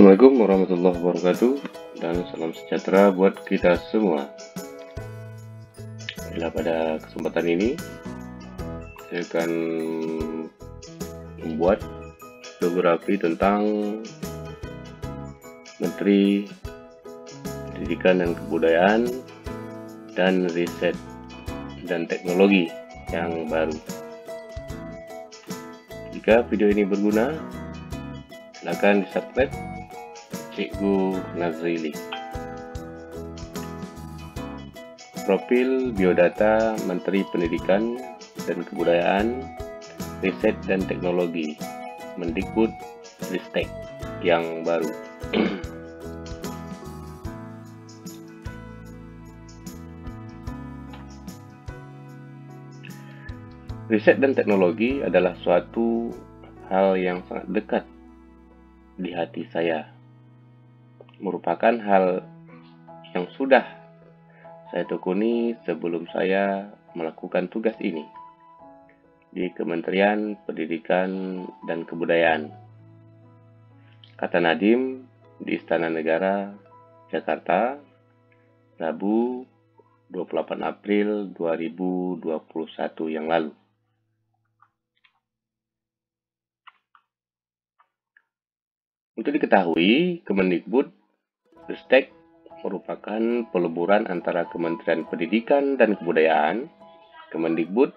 Assalamualaikum warahmatullahi wabarakatuh dan salam sejahtera buat kita semua. Pada kesempatan ini saya akan membuat biografi tentang Menteri Pendidikan dan Kebudayaan dan Riset dan Teknologi yang baru. Jika video ini berguna, silakan di-subscribe Cikgu Nazrili. Profil biodata Menteri Pendidikan dan Kebudayaan, Riset dan Teknologi, Mendikbud Ristek yang baru. Riset dan teknologi adalah suatu hal yang sangat dekat di hati saya. Merupakan hal yang sudah saya tekuni sebelum saya melakukan tugas ini di Kementerian Pendidikan dan Kebudayaan. Kata Nadiem di Istana Negara, Jakarta, Rabu 28 April 2021 yang lalu. Untuk diketahui, Kemendikbud Ristek merupakan peleburan antara Kementerian Pendidikan dan Kebudayaan, Kemendikbud,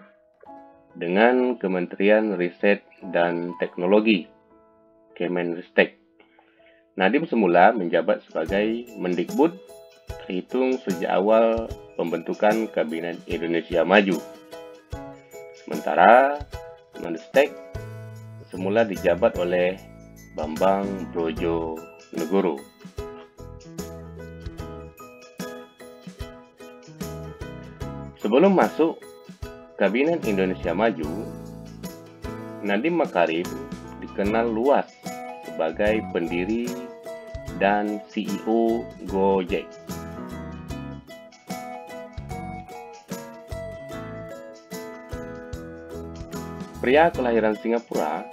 dengan Kementerian Riset dan Teknologi, Kemenristek. Nadiem semula menjabat sebagai Mendikbud terhitung sejak awal pembentukan Kabinet Indonesia Maju. Sementara Menristek semula dijabat oleh Bambang Brojonegoro. Sebelum masuk Kabinet Indonesia Maju, Nadiem Makarim dikenal luas sebagai pendiri dan CEO Gojek. Pria kelahiran Singapura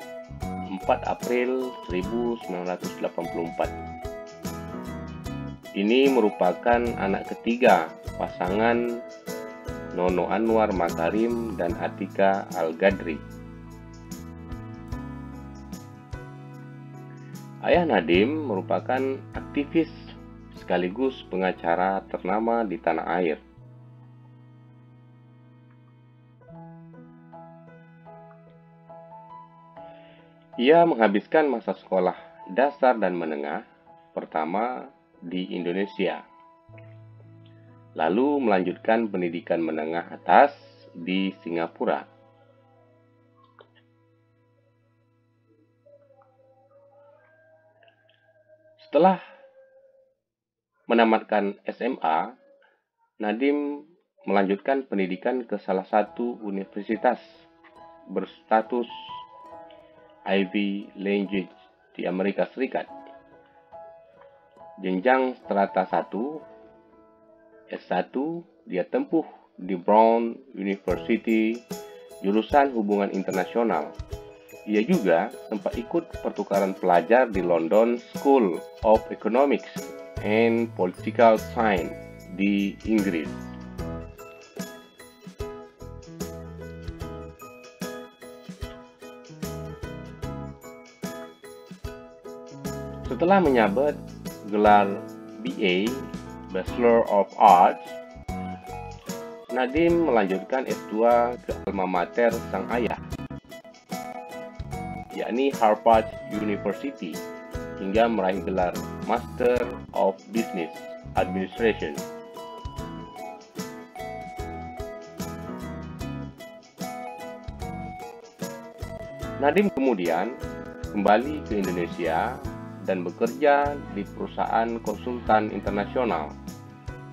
4 April 1984. Ini merupakan anak ketiga pasangan Nono Anwar Makarim dan Atika Al-Gadri. Ayah Nadiem merupakan aktivis sekaligus pengacara ternama di tanah air. Ia menghabiskan masa sekolah dasar dan menengah pertama di Indonesia, lalu melanjutkan pendidikan menengah atas di Singapura. Setelah menamatkan SMA, Nadiem melanjutkan pendidikan ke salah satu universitas berstatus Ivy League di Amerika Serikat. Jenjang strata 1, S1 dia tempuh di Brown University, jurusan Hubungan Internasional. Ia juga sempat ikut pertukaran pelajar di London School of Economics and Political Science di Inggris. Setelah menyabet gelar BA, Bachelor of Arts, Nadiem melanjutkan S2 ke alma mater sang ayah, yakni Harvard University, hingga meraih gelar Master of Business Administration. Nadiem kemudian kembali ke Indonesia dan bekerja di perusahaan konsultan internasional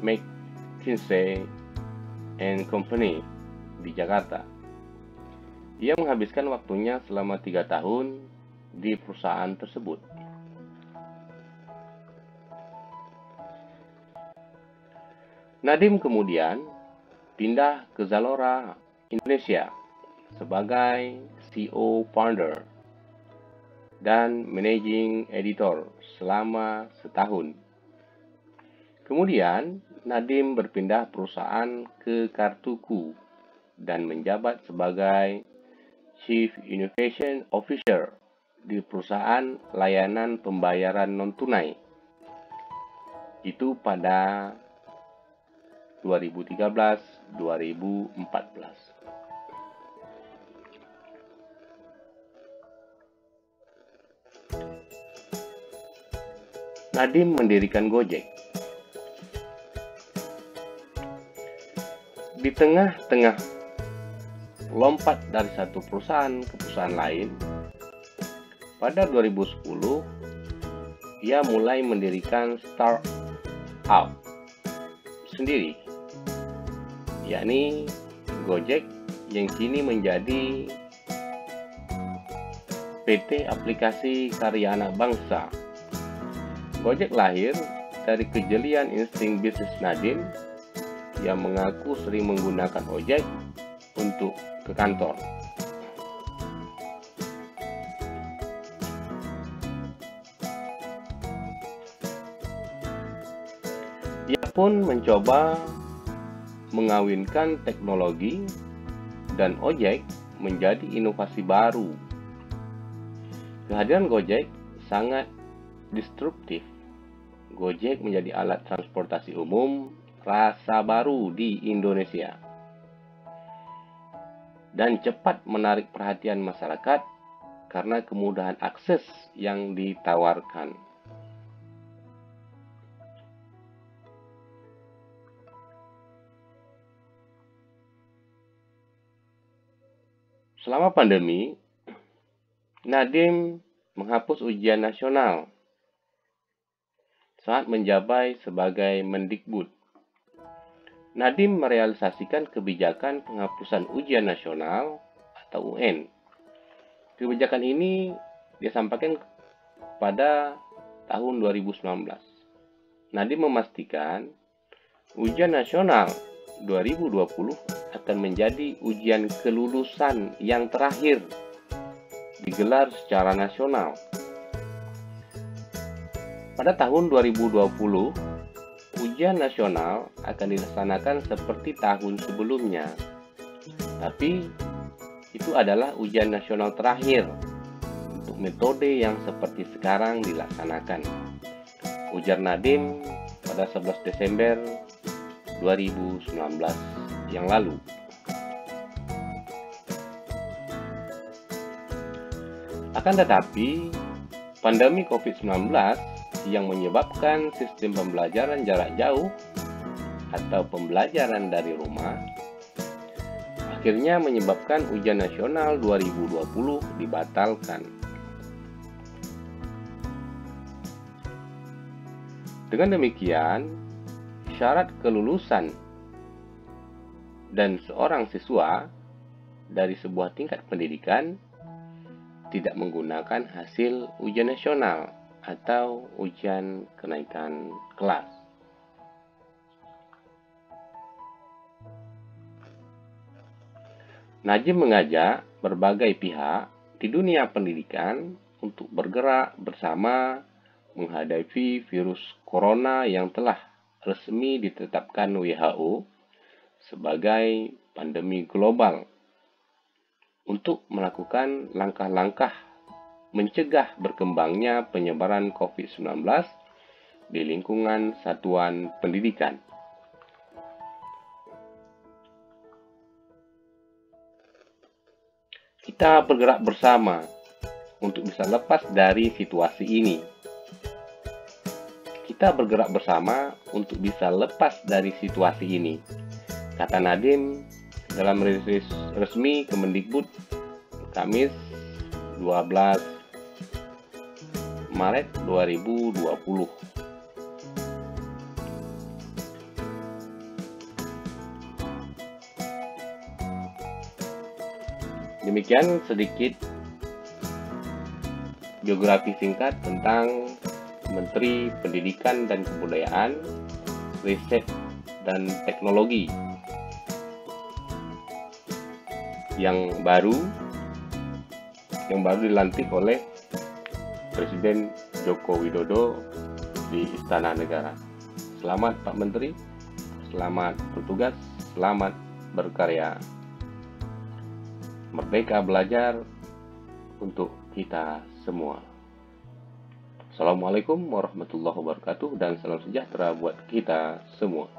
McKinsey & Company di Jakarta. Ia menghabiskan waktunya selama 3 tahun di perusahaan tersebut. Nadiem kemudian pindah ke Zalora Indonesia sebagai CEO founder dan Managing Editor selama setahun. Kemudian, Nadiem berpindah perusahaan ke Kartuku dan menjabat sebagai Chief Innovation Officer di perusahaan layanan pembayaran non-tunai. Itu pada 2013-2014. Nadiem mendirikan Gojek. Di tengah-tengah lompat dari satu perusahaan ke perusahaan lain, pada 2010 ia mulai mendirikan startup sendiri, yakni Gojek yang kini menjadi PT Aplikasi Karya Anak Bangsa. Gojek lahir dari kejelian insting bisnis Nadiem yang mengaku sering menggunakan ojek untuk ke kantor. Ia pun mencoba mengawinkan teknologi dan ojek menjadi inovasi baru. Kehadiran Gojek sangat disruptif. Gojek menjadi alat transportasi umum rasa baru di Indonesia dan cepat menarik perhatian masyarakat karena kemudahan akses yang ditawarkan. Selama pandemi, Nadiem menghapus ujian nasional saat menjabat sebagai Mendikbud. Nadiem merealisasikan kebijakan penghapusan ujian nasional atau UN. Kebijakan ini disampaikan pada tahun 2019. Nadiem memastikan ujian nasional 2020 akan menjadi ujian kelulusan yang terakhir digelar secara nasional. Pada tahun 2020, ujian nasional akan dilaksanakan seperti tahun sebelumnya. Tapi, itu adalah ujian nasional terakhir untuk metode yang seperti sekarang dilaksanakan. Ujar Nadiem pada 11 Desember 2019 yang lalu. Akan tetapi, pandemi COVID-19 yang menyebabkan sistem pembelajaran jarak jauh atau pembelajaran dari rumah akhirnya menyebabkan ujian nasional 2020 dibatalkan. Dengan demikian, syarat kelulusan dan seorang siswa dari sebuah tingkat pendidikan tidak menggunakan hasil ujian nasional atau ujian kenaikan kelas. Nadiem mengajak berbagai pihak di dunia pendidikan untuk bergerak bersama menghadapi virus corona yang telah resmi ditetapkan WHO sebagai pandemi global untuk melakukan langkah-langkah mencegah berkembangnya penyebaran COVID-19 di lingkungan satuan pendidikan. Kita bergerak bersama untuk bisa lepas dari situasi ini. Kita bergerak bersama untuk bisa lepas dari situasi ini, kata Nadiem dalam rilis resmi Kemendikbud Kamis 12 Maret 2020. Demikian sedikit biografi singkat tentang Menteri Pendidikan dan Kebudayaan, Riset dan Teknologi yang baru dilantik oleh Presiden Joko Widodo di Istana Negara. Selamat Pak Menteri, selamat bertugas, selamat berkarya. Merdeka belajar untuk kita semua. Assalamualaikum warahmatullahi wabarakatuh dan salam sejahtera buat kita semua.